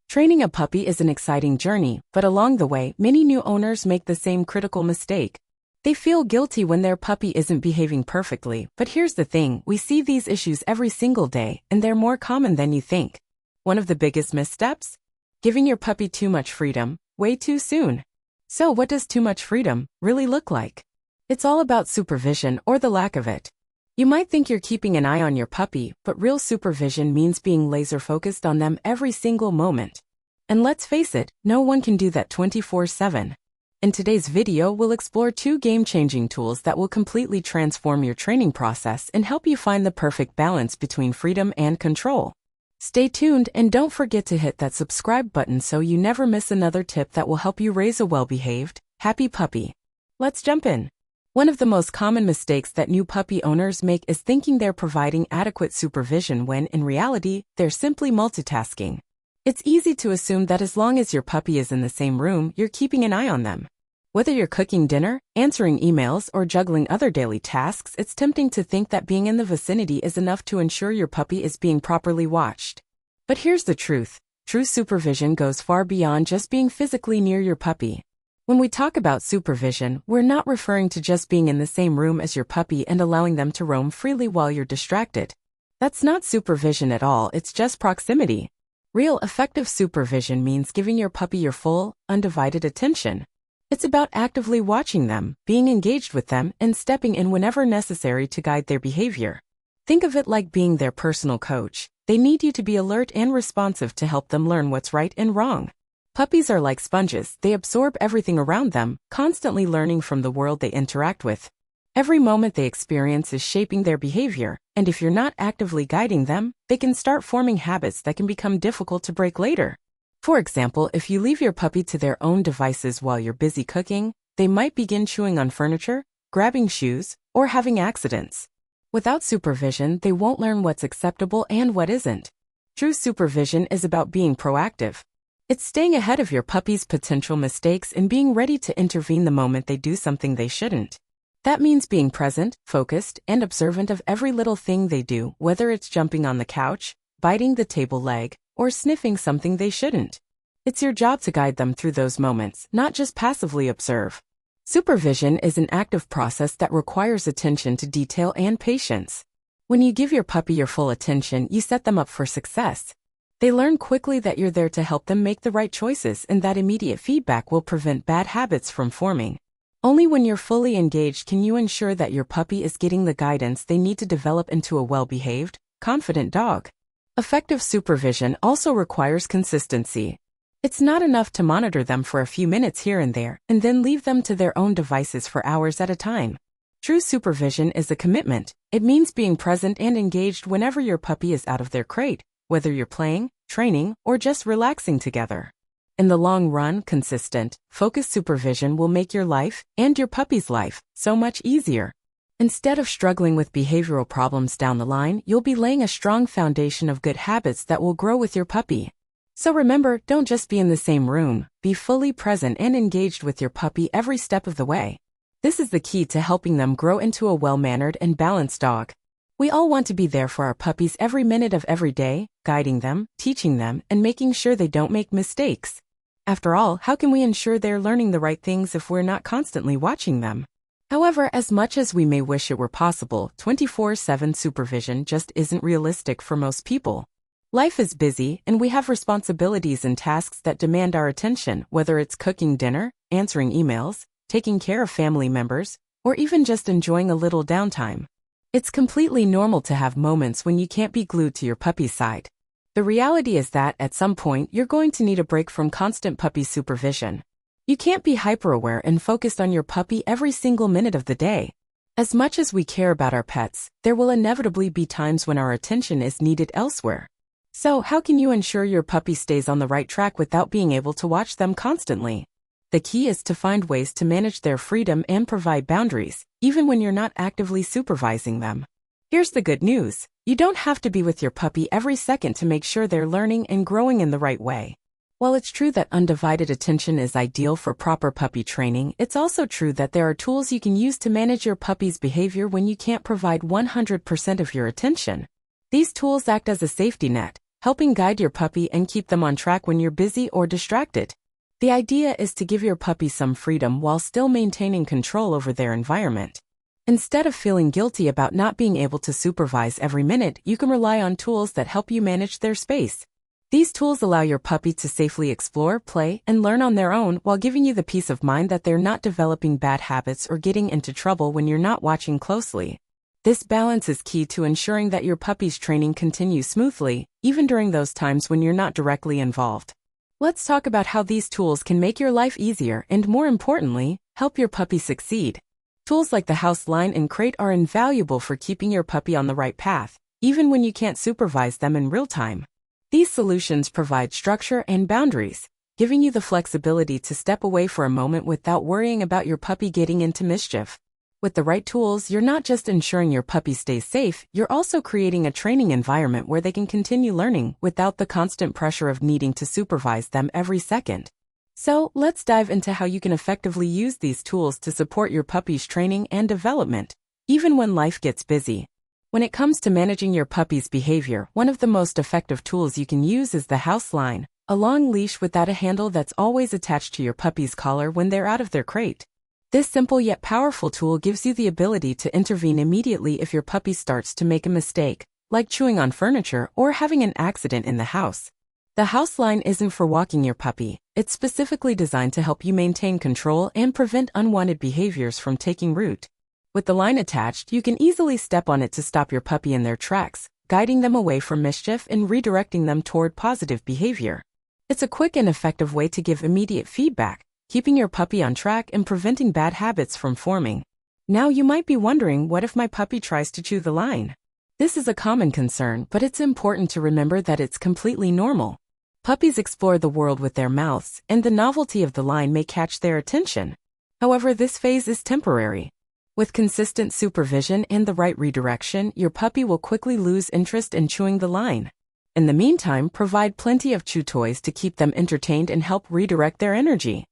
Training a puppy is an exciting journey, but along the way, many new owners make the same critical mistake. They feel guilty when their puppy isn't behaving perfectly, but here's the thing, we see these issues every single day, and they're more common than you think. One of the biggest missteps? Giving your puppy too much freedom, way too soon. So what does too much freedom really look like? It's all about supervision or the lack of it. You might think you're keeping an eye on your puppy, but real supervision means being laser-focused on them every single moment. And let's face it, no one can do that 24/7. In today's video, we'll explore two game-changing tools that will completely transform your training process and help you find the perfect balance between freedom and control. Stay tuned and don't forget to hit that subscribe button so you never miss another tip that will help you raise a well-behaved, happy puppy. Let's jump in. One of the most common mistakes that new puppy owners make is thinking they're providing adequate supervision when, in reality, they're simply multitasking. It's easy to assume that as long as your puppy is in the same room, you're keeping an eye on them. Whether you're cooking dinner, answering emails, or juggling other daily tasks, it's tempting to think that being in the vicinity is enough to ensure your puppy is being properly watched. But here's the truth. True supervision goes far beyond just being physically near your puppy. When we talk about supervision, we're not referring to just being in the same room as your puppy and allowing them to roam freely while you're distracted. That's not supervision at all, it's just proximity. Real effective supervision means giving your puppy your full, undivided attention. It's about actively watching them, being engaged with them, and stepping in whenever necessary to guide their behavior. Think of it like being their personal coach. They need you to be alert and responsive to help them learn what's right and wrong. Puppies are like sponges, they absorb everything around them, constantly learning from the world they interact with. Every moment they experience is shaping their behavior, and if you're not actively guiding them, they can start forming habits that can become difficult to break later. For example, if you leave your puppy to their own devices while you're busy cooking, they might begin chewing on furniture, grabbing shoes, or having accidents. Without supervision, they won't learn what's acceptable and what isn't. True supervision is about being proactive. It's staying ahead of your puppy's potential mistakes and being ready to intervene the moment they do something they shouldn't. That means being present, focused, and observant of every little thing they do, whether it's jumping on the couch, biting the table leg, or sniffing something they shouldn't. It's your job to guide them through those moments, not just passively observe. Supervision is an active process that requires attention to detail and patience. When you give your puppy your full attention, you set them up for success. They learn quickly that you're there to help them make the right choices, and that immediate feedback will prevent bad habits from forming. Only when you're fully engaged can you ensure that your puppy is getting the guidance they need to develop into a well-behaved, confident dog. Effective supervision also requires consistency. It's not enough to monitor them for a few minutes here and there, and then leave them to their own devices for hours at a time. True supervision is a commitment. It means being present and engaged whenever your puppy is out of their crate, whether you're playing, training, or just relaxing together. In the long run, consistent, focused supervision will make your life, and your puppy's life, so much easier. Instead of struggling with behavioral problems down the line, you'll be laying a strong foundation of good habits that will grow with your puppy. So remember, don't just be in the same room, be fully present and engaged with your puppy every step of the way. This is the key to helping them grow into a well-mannered and balanced dog. We all want to be there for our puppies every minute of every day, guiding them, teaching them, and making sure they don't make mistakes. After all, how can we ensure they're learning the right things if we're not constantly watching them? However, as much as we may wish it were possible, 24/7 supervision just isn't realistic for most people. Life is busy, and we have responsibilities and tasks that demand our attention, whether it's cooking dinner, answering emails, taking care of family members, or even just enjoying a little downtime. It's completely normal to have moments when you can't be glued to your puppy's side. The reality is that, at some point, you're going to need a break from constant puppy supervision. You can't be hyper-aware and focused on your puppy every single minute of the day. As much as we care about our pets, there will inevitably be times when our attention is needed elsewhere. So, how can you ensure your puppy stays on the right track without being able to watch them constantly? The key is to find ways to manage their freedom and provide boundaries, even when you're not actively supervising them. Here's the good news. You don't have to be with your puppy every second to make sure they're learning and growing in the right way. While it's true that undivided attention is ideal for proper puppy training, it's also true that there are tools you can use to manage your puppy's behavior when you can't provide 100% of your attention. These tools act as a safety net, helping guide your puppy and keep them on track when you're busy or distracted. The idea is to give your puppy some freedom while still maintaining control over their environment. Instead of feeling guilty about not being able to supervise every minute, you can rely on tools that help you manage their space. These tools allow your puppy to safely explore, play, and learn on their own while giving you the peace of mind that they're not developing bad habits or getting into trouble when you're not watching closely. This balance is key to ensuring that your puppy's training continues smoothly, even during those times when you're not directly involved. Let's talk about how these tools can make your life easier and, more importantly, help your puppy succeed. Tools like the house line and crate are invaluable for keeping your puppy on the right path, even when you can't supervise them in real time. These solutions provide structure and boundaries, giving you the flexibility to step away for a moment without worrying about your puppy getting into mischief. With the right tools, you're not just ensuring your puppy stays safe, you're also creating a training environment where they can continue learning without the constant pressure of needing to supervise them every second. So, let's dive into how you can effectively use these tools to support your puppy's training and development, even when life gets busy. When it comes to managing your puppy's behavior, one of the most effective tools you can use is the house line, a long leash without a handle that's always attached to your puppy's collar when they're out of their crate. This simple yet powerful tool gives you the ability to intervene immediately if your puppy starts to make a mistake, like chewing on furniture or having an accident in the house. The house line isn't for walking your puppy. It's specifically designed to help you maintain control and prevent unwanted behaviors from taking root. With the line attached, you can easily step on it to stop your puppy in their tracks, guiding them away from mischief and redirecting them toward positive behavior. It's a quick and effective way to give immediate feedback, keeping your puppy on track and preventing bad habits from forming. Now you might be wondering, what if my puppy tries to chew the line? This is a common concern, but it's important to remember that it's completely normal. Puppies explore the world with their mouths, and the novelty of the line may catch their attention. However, this phase is temporary. With consistent supervision and the right redirection, your puppy will quickly lose interest in chewing the line. In the meantime, provide plenty of chew toys to keep them entertained and help redirect their energy.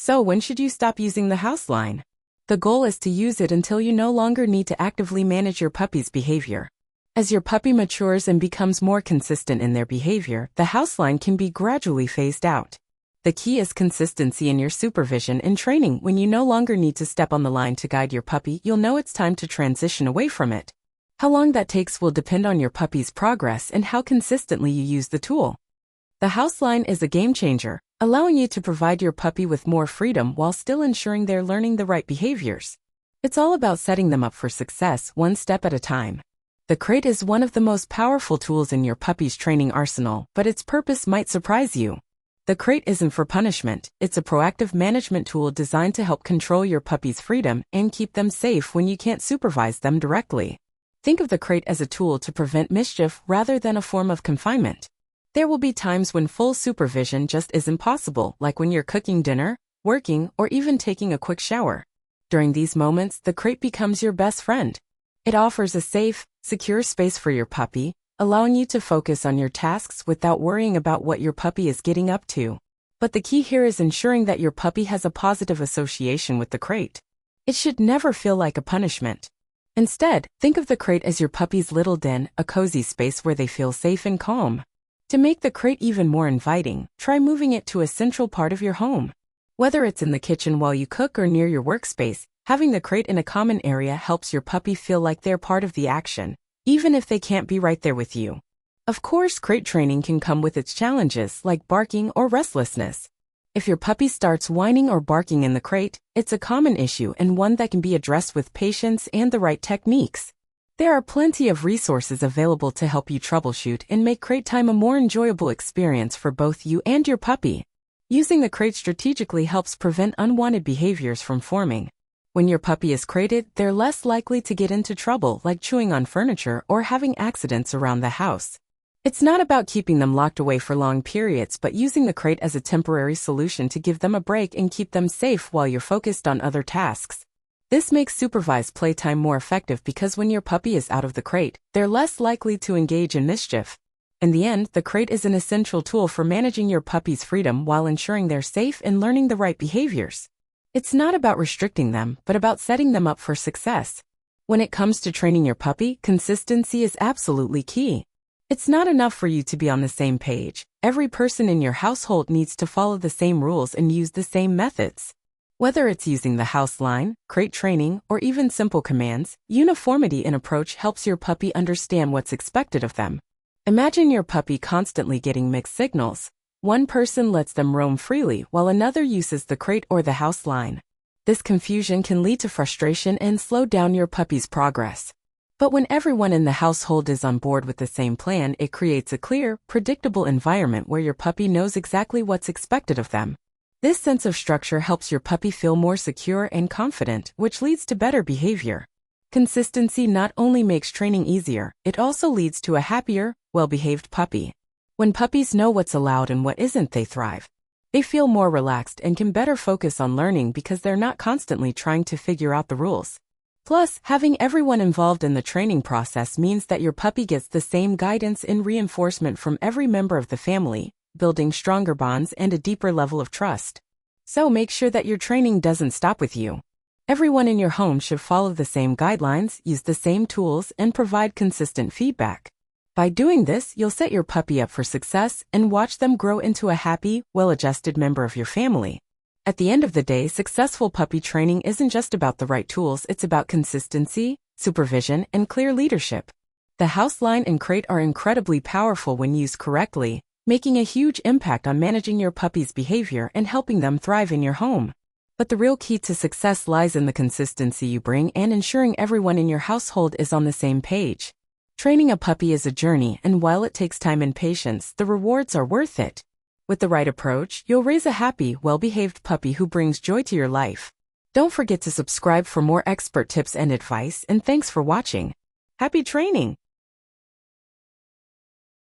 So when should you stop using the house line? The goal is to use it until you no longer need to actively manage your puppy's behavior. As your puppy matures and becomes more consistent in their behavior, the house line can be gradually phased out. The key is consistency in your supervision and training. When you no longer need to step on the line to guide your puppy, you'll know it's time to transition away from it. How long that takes will depend on your puppy's progress and how consistently you use the tool. The house line is a game changer, allowing you to provide your puppy with more freedom while still ensuring they're learning the right behaviors. It's all about setting them up for success, one step at a time. The crate is one of the most powerful tools in your puppy's training arsenal, but its purpose might surprise you. The crate isn't for punishment. It's a proactive management tool designed to help control your puppy's freedom and keep them safe when you can't supervise them directly. Think of the crate as a tool to prevent mischief rather than a form of confinement. There will be times when full supervision just isn't possible, like when you're cooking dinner, working, or even taking a quick shower. During these moments, the crate becomes your best friend. It offers a safe, secure space for your puppy, allowing you to focus on your tasks without worrying about what your puppy is getting up to. But the key here is ensuring that your puppy has a positive association with the crate. It should never feel like a punishment. Instead, think of the crate as your puppy's little den, a cozy space where they feel safe and calm. To make the crate even more inviting, try moving it to a central part of your home. Whether it's in the kitchen while you cook or near your workspace, having the crate in a common area helps your puppy feel like they're part of the action, even if they can't be right there with you. Of course, crate training can come with its challenges like barking or restlessness. If your puppy starts whining or barking in the crate, it's a common issue and one that can be addressed with patience and the right techniques. There are plenty of resources available to help you troubleshoot and make crate time a more enjoyable experience for both you and your puppy. Using the crate strategically helps prevent unwanted behaviors from forming. When your puppy is crated, they're less likely to get into trouble, like chewing on furniture or having accidents around the house. It's not about keeping them locked away for long periods, but using the crate as a temporary solution to give them a break and keep them safe while you're focused on other tasks. This makes supervised playtime more effective because when your puppy is out of the crate, they're less likely to engage in mischief. In the end, the crate is an essential tool for managing your puppy's freedom while ensuring they're safe and learning the right behaviors. It's not about restricting them, but about setting them up for success. When it comes to training your puppy, consistency is absolutely key. It's not enough for you to be on the same page. Every person in your household needs to follow the same rules and use the same methods. Whether it's using the house line, crate training, or even simple commands, uniformity in approach helps your puppy understand what's expected of them. Imagine your puppy constantly getting mixed signals. One person lets them roam freely while another uses the crate or the house line. This confusion can lead to frustration and slow down your puppy's progress. But when everyone in the household is on board with the same plan, it creates a clear, predictable environment where your puppy knows exactly what's expected of them. This sense of structure helps your puppy feel more secure and confident, which leads to better behavior. Consistency not only makes training easier, it also leads to a happier, well-behaved puppy. When puppies know what's allowed and what isn't, they thrive. They feel more relaxed and can better focus on learning because they're not constantly trying to figure out the rules. Plus, having everyone involved in the training process means that your puppy gets the same guidance and reinforcement from every member of the family, building stronger bonds and a deeper level of trust. So make sure that your training doesn't stop with you. Everyone in your home should follow the same guidelines, use the same tools, and provide consistent feedback. By doing this, you'll set your puppy up for success and watch them grow into a happy, well-adjusted member of your family. At the end of the day, successful puppy training isn't just about the right tools, it's about consistency, supervision, and clear leadership. The house line and crate are incredibly powerful when used correctly, making a huge impact on managing your puppy's behavior and helping them thrive in your home. But the real key to success lies in the consistency you bring and ensuring everyone in your household is on the same page. Training a puppy is a journey, and while it takes time and patience, the rewards are worth it. With the right approach, you'll raise a happy, well-behaved puppy who brings joy to your life. Don't forget to subscribe for more expert tips and advice, and thanks for watching. Happy training!